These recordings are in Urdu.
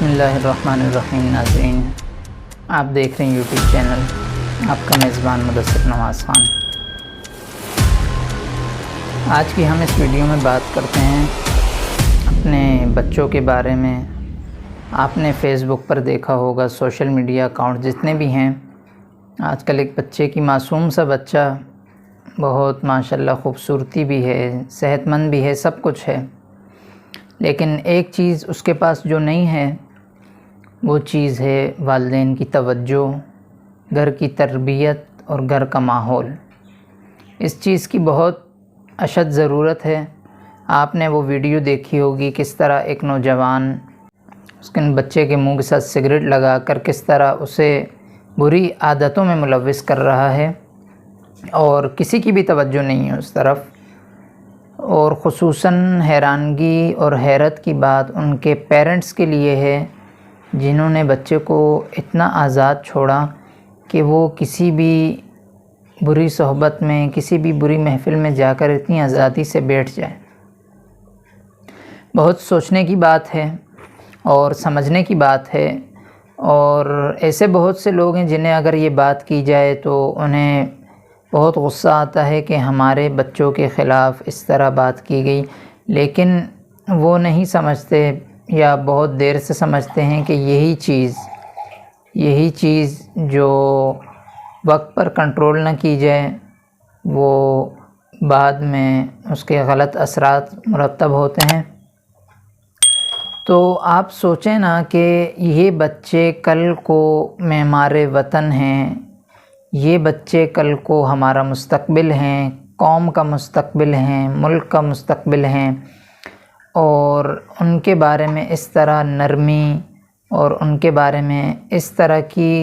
بسم اللہ الرحمن الرحیم۔ ناظرین، آپ دیکھ رہے ہیں یوٹیوب چینل، آپ کا میزبان مدثر نواز خان۔ آج کی ہم اس ویڈیو میں بات کرتے ہیں اپنے بچوں کے بارے میں۔ آپ نے فیس بک پر دیکھا ہوگا، سوشل میڈیا اکاؤنٹ جتنے بھی ہیں، آج کل ایک بچے کی، معصوم سا بچہ، بہت ماشاءاللہ خوبصورتی بھی ہے، صحت مند بھی ہے، سب کچھ ہے، لیکن ایک چیز اس کے پاس جو نہیں ہے وہ چیز ہے والدین کی توجہ، گھر کی تربیت اور گھر کا ماحول۔ اس چیز کی بہت اشد ضرورت ہے۔ آپ نے وہ ویڈیو دیکھی ہوگی، کس طرح ایک نوجوان اس کے بچے کے منہ کے ساتھ سگریٹ لگا کر کس طرح اسے بری عادتوں میں ملوث کر رہا ہے، اور کسی کی بھی توجہ نہیں ہے اس طرف۔ اور خصوصاً حیرانگی اور حیرت کی بات ان کے پیرنٹس کے لیے ہے، جنہوں نے بچے کو اتنا آزاد چھوڑا کہ وہ کسی بھی بری صحبت میں، کسی بھی بری محفل میں جا کر اتنی آزادی سے بیٹھ جائے۔ بہت سوچنے کی بات ہے اور سمجھنے کی بات ہے، اور ایسے بہت سے لوگ ہیں جنہیں اگر یہ بات کی جائے تو انہیں بہت غصہ آتا ہے کہ ہمارے بچوں کے خلاف اس طرح بات کی گئی، لیکن وہ نہیں سمجھتے یا بہت دیر سے سمجھتے ہیں کہ یہی چیز جو وقت پر کنٹرول نہ کی جائے وہ بعد میں اس کے غلط اثرات مرتب ہوتے ہیں۔ تو آپ سوچیں نا کہ یہ بچے کل کو معمار وطن ہیں، یہ بچے کل کو ہمارا مستقبل ہیں، قوم کا مستقبل ہیں، ملک کا مستقبل ہیں، اور ان کے بارے میں اس طرح نرمی اور ان کے بارے میں اس طرح کی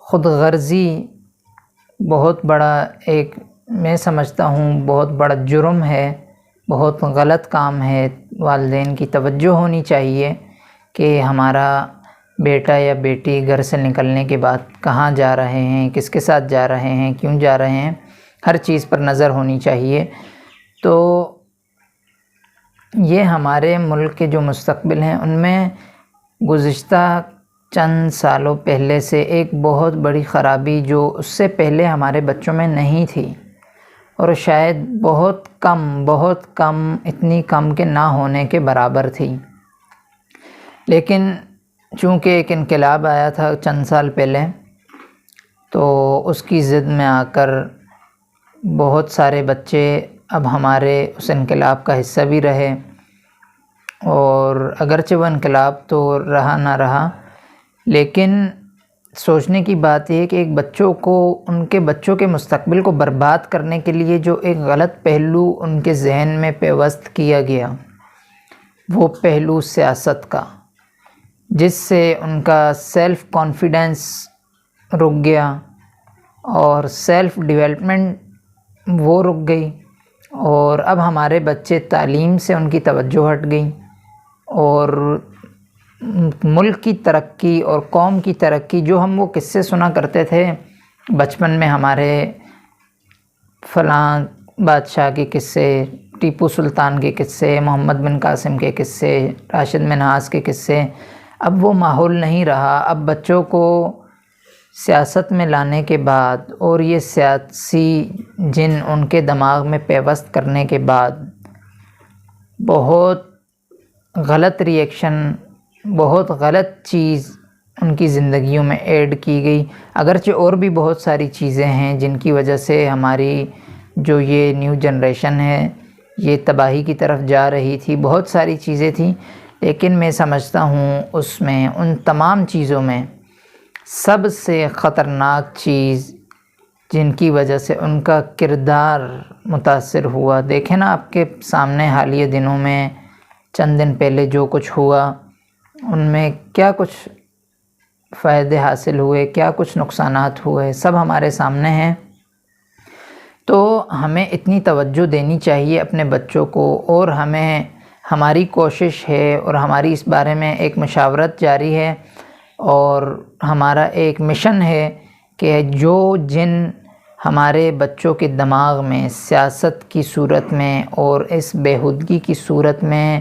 خود غرضی بہت بڑا ایک، میں سمجھتا ہوں بہت بڑا جرم ہے، بہت غلط کام ہے۔ والدین کی توجہ ہونی چاہیے کہ ہمارا بیٹا یا بیٹی گھر سے نکلنے کے بعد کہاں جا رہے ہیں، کس کے ساتھ جا رہے ہیں، کیوں جا رہے ہیں، ہر چیز پر نظر ہونی چاہیے۔ تو یہ ہمارے ملک کے جو مستقبل ہیں ان میں گزشتہ چند سالوں پہلے سے ایک بہت بڑی خرابی جو اس سے پہلے ہمارے بچوں میں نہیں تھی، اور شاید بہت کم، اتنی کم کہ نہ ہونے کے برابر تھی، لیکن چونکہ ایک انقلاب آیا تھا چند سال پہلے، تو اس کی ضد میں آ کر بہت سارے بچے اب ہمارے اس انقلاب کا حصہ بھی رہے، اور اگرچہ وہ انقلاب تو رہا نہ رہا، لیکن سوچنے کی بات یہ ہے کہ ایک بچوں کو، ان کے بچوں کے مستقبل کو برباد کرنے کے لیے جو ایک غلط پہلو ان کے ذہن میں پیوست کیا گیا، وہ پہلو سیاست کا، جس سے ان کا سیلف کانفیڈنس رک گیا اور سیلف ڈیولپمنٹ وہ رک گئی، اور اب ہمارے بچے تعلیم سے ان کی توجہ ہٹ گئی، اور ملک کی ترقی اور قوم کی ترقی، جو ہم وہ قصے سنا کرتے تھے بچپن میں، ہمارے فلاں بادشاہ کے قصے، ٹیپو سلطان کے قصے، محمد بن قاسم کے قصے، راشد منہاس کے قصے، اب وہ ماحول نہیں رہا۔ اب بچوں کو سیاست میں لانے کے بعد اور یہ سیاسی جن ان کے دماغ میں پیوست کرنے کے بعد بہت غلط ریئیکشن، بہت غلط چیز ان کی زندگیوں میں ایڈ کی گئی۔ اگرچہ اور بھی بہت ساری چیزیں ہیں جن کی وجہ سے ہماری جو یہ نیو جنریشن ہے یہ تباہی کی طرف جا رہی تھی، بہت ساری چیزیں تھیں، لیکن میں سمجھتا ہوں اس میں، ان تمام چیزوں میں سب سے خطرناک چیز جن کی وجہ سے ان کا کردار متاثر ہوا، دیکھیں نا آپ کے سامنے حالیہ دنوں میں، چند دن پہلے جو کچھ ہوا، ان میں کیا کچھ فائدے حاصل ہوئے، کیا کچھ نقصانات ہوئے، سب ہمارے سامنے ہیں۔ تو ہمیں اتنی توجہ دینی چاہیے اپنے بچوں کو، اور ہماری کوشش ہے اور ہماری اس بارے میں ایک مشاورت جاری ہے، اور ہمارا ایک مشن ہے کہ جو جن ہمارے بچوں کے دماغ میں سیاست کی صورت میں اور اس بےہودگی کی صورت میں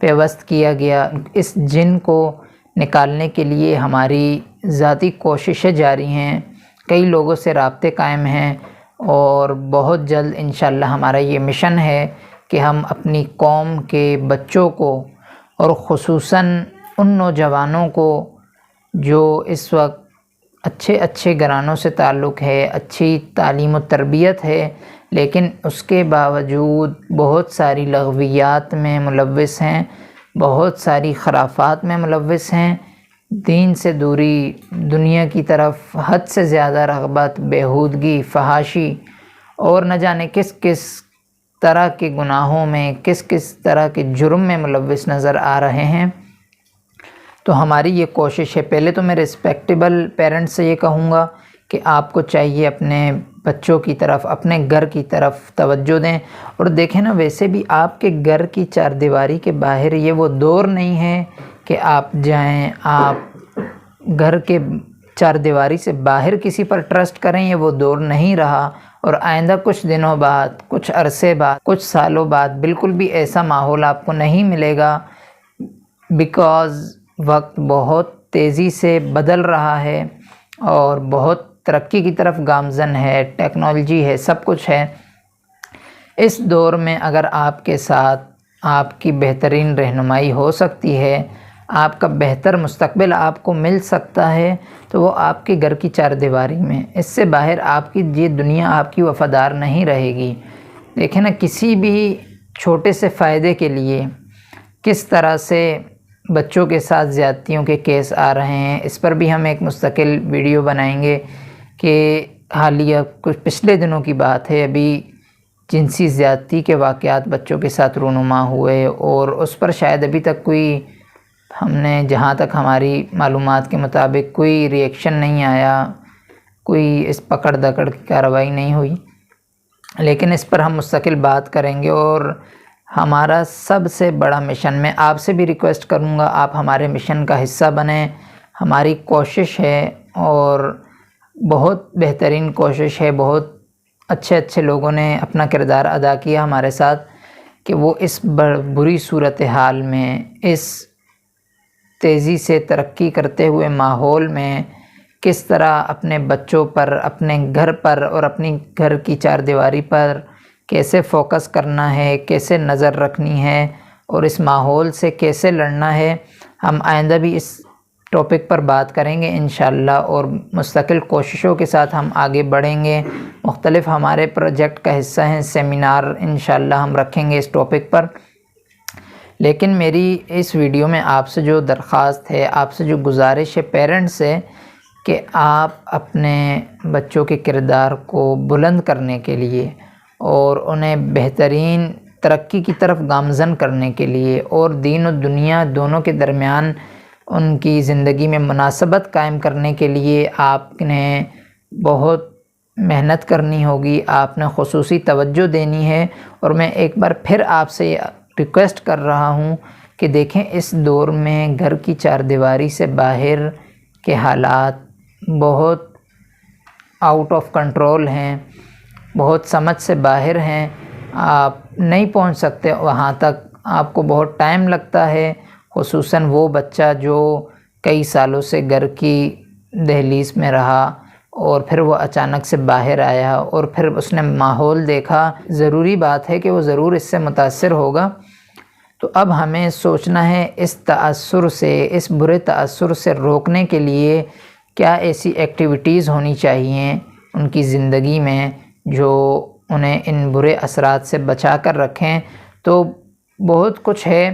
پیوست کیا گیا، اس جن کو نکالنے کے لیے ہماری ذاتی کوششیں جاری ہیں، کئی لوگوں سے رابطے قائم ہیں، اور بہت جلد انشاءاللہ ہمارا یہ مشن ہے کہ ہم اپنی قوم کے بچوں کو اور خصوصاً ان نوجوانوں کو جو اس وقت اچھے گھرانوں سے تعلق ہے، اچھی تعلیم و تربیت ہے، لیکن اس کے باوجود بہت ساری لغویات میں ملوث ہیں، بہت ساری خرافات میں ملوث ہیں، دین سے دوری، دنیا کی طرف حد سے زیادہ رغبت، بیہودگی، فحاشی اور نہ جانے کس کس طرح کے گناہوں میں، کس طرح کے جرم میں ملوث نظر آ رہے ہیں۔ تو ہماری یہ کوشش ہے، پہلے تو میں رسپیکٹیبل پیرنٹس سے یہ کہوں گا کہ آپ کو چاہیے اپنے بچوں کی طرف، اپنے گھر کی طرف توجہ دیں، اور دیکھیں نا، ویسے بھی آپ کے گھر کی چار دیواری کے باہر یہ وہ دور نہیں ہے کہ آپ جائیں، آپ گھر کے چار دیواری سے باہر کسی پر ٹرسٹ کریں، یہ وہ دور نہیں رہا، اور آئندہ کچھ دنوں بعد، کچھ عرصے بعد، کچھ سالوں بعد بالکل بھی ایسا ماحول آپ کو نہیں ملے گا، بیکاز وقت بہت تیزی سے بدل رہا ہے اور بہت ترقی کی طرف گامزن ہے، ٹیکنالوجی ہے، سب کچھ ہے۔ اس دور میں اگر آپ کے ساتھ آپ کی بہترین رہنمائی ہو سکتی ہے، آپ کا بہتر مستقبل آپ کو مل سکتا ہے، تو وہ آپ کے گھر کی چار دیواری میں، اس سے باہر آپ کی یہ دنیا آپ کی وفادار نہیں رہے گی۔ دیکھیں نا، کسی بھی چھوٹے سے فائدے کے لیے کس طرح سے بچوں کے ساتھ زیادتیوں کے کیس آ رہے ہیں، اس پر بھی ہم ایک مستقل ویڈیو بنائیں گے کہ حالیہ کچھ پچھلے دنوں کی بات ہے، ابھی جنسی زیادتی کے واقعات بچوں کے ساتھ رونما ہوئے، اور اس پر شاید ابھی تک کوئی، ہم نے جہاں تک ہماری معلومات کے مطابق کوئی ری ایکشن نہیں آیا، کوئی اس پکڑ دکڑ کی کارروائی نہیں ہوئی، لیکن اس پر ہم مستقل بات کریں گے۔ اور ہمارا سب سے بڑا مشن، میں آپ سے بھی ریکویسٹ کروں گا، آپ ہمارے مشن کا حصہ بنیں، ہماری کوشش ہے اور بہت بہترین کوشش ہے، بہت اچھے لوگوں نے اپنا کردار ادا کیا ہمارے ساتھ، کہ وہ اس بری صورتحال میں، اس تیزی سے ترقی کرتے ہوئے ماحول میں کس طرح اپنے بچوں پر، اپنے گھر پر اور اپنی گھر کی چار دیواری پر کیسے فوکس کرنا ہے، کیسے نظر رکھنی ہے، اور اس ماحول سے کیسے لڑنا ہے۔ ہم آئندہ بھی اس ٹاپک پر بات کریں گے انشاءاللہ، اور مستقل کوششوں کے ساتھ ہم آگے بڑھیں گے۔ مختلف ہمارے پروجیکٹ کا حصہ ہیں، سیمینار انشاءاللہ ہم رکھیں گے اس ٹاپک پر۔ لیکن میری اس ویڈیو میں آپ سے جو درخواست ہے، آپ سے جو گزارش ہے پیرنٹس سے، کہ آپ اپنے بچوں کے کردار کو بلند کرنے کے لیے اور انہیں بہترین ترقی کی طرف گامزن کرنے کے لیے، اور دین و دنیا دونوں کے درمیان ان کی زندگی میں مناسبت قائم کرنے کے لیے آپ نے بہت محنت کرنی ہوگی، آپ نے خصوصی توجہ دینی ہے۔ اور میں ایک بار پھر آپ سے ریکویسٹ کر رہا ہوں کہ دیکھیں، اس دور میں گھر کی چار دیواری سے باہر کے حالات بہت آؤٹ آف کنٹرول ہیں، بہت سمجھ سے باہر ہیں، آپ نہیں پہنچ سکتے وہاں تک، آپ کو بہت ٹائم لگتا ہے، خصوصاً وہ بچہ جو کئی سالوں سے گھر کی دہلیز میں رہا اور پھر وہ اچانک سے باہر آیا اور پھر اس نے ماحول دیکھا، ضروری بات ہے کہ وہ ضرور اس سے متاثر ہوگا۔ تو اب ہمیں سوچنا ہے اس تأثر سے، اس برے تأثر سے روکنے کے لیے کیا ایسی ایکٹیویٹیز ہونی چاہیے ان کی زندگی میں جو انہیں ان برے اثرات سے بچا کر رکھیں۔ تو بہت کچھ ہے،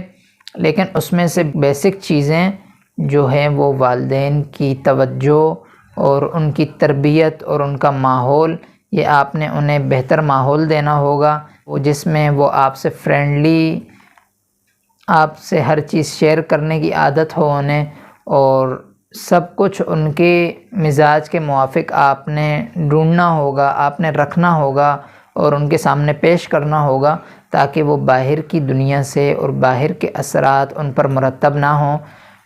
لیکن اس میں سے بیسک چیزیں جو ہیں وہ والدین کی توجہ اور ان کی تربیت اور ان کا ماحول، یہ آپ نے انہیں بہتر ماحول دینا ہوگا، وہ جس میں وہ آپ سے فرینڈلی، آپ سے ہر چیز شیئر کرنے کی عادت ہو انہیں، اور سب کچھ ان کے مزاج کے موافق آپ نے ڈھونڈنا ہوگا، آپ نے رکھنا ہوگا اور ان کے سامنے پیش کرنا ہوگا، تاکہ وہ باہر کی دنیا سے اور باہر کے اثرات ان پر مرتب نہ ہوں۔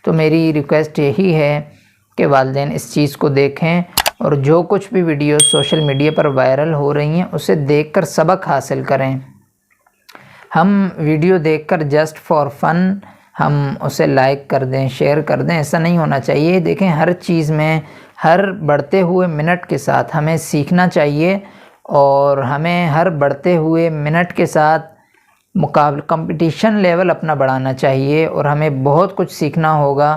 تو میری ریکویسٹ یہی ہے کہ والدین اس چیز کو دیکھیں، اور جو کچھ بھی ویڈیوز سوشل میڈیا پر وائرل ہو رہی ہیں اسے دیکھ کر سبق حاصل کریں۔ ہم ویڈیو دیکھ کر جسٹ فار فن ہم اسے لائک کر دیں، شیئر کر دیں، ایسا نہیں ہونا چاہیے۔ دیکھیں ہر چیز میں، ہر بڑھتے ہوئے منٹ کے ساتھ ہمیں سیکھنا چاہیے، اور ہمیں ہر بڑھتے ہوئے منٹ کے ساتھ کمپٹیشن لیول اپنا بڑھانا چاہیے، اور ہمیں بہت کچھ سیکھنا ہوگا،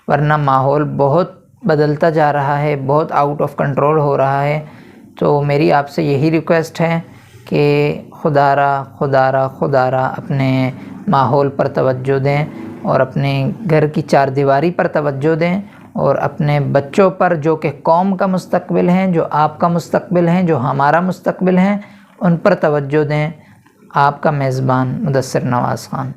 ورنہ ماحول بہت بدلتا جا رہا ہے، بہت آؤٹ آف کنٹرول ہو رہا ہے۔ تو میری آپ سے یہی ریکویسٹ ہے کہ خدا را اپنے ماحول پر توجہ دیں، اور اپنے گھر کی چار دیواری پر توجہ دیں، اور اپنے بچوں پر، جو کہ قوم کا مستقبل ہیں، جو آپ کا مستقبل ہیں، جو ہمارا مستقبل ہیں، ان پر توجہ دیں۔ آپ کا میزبان مدثر نواز خان۔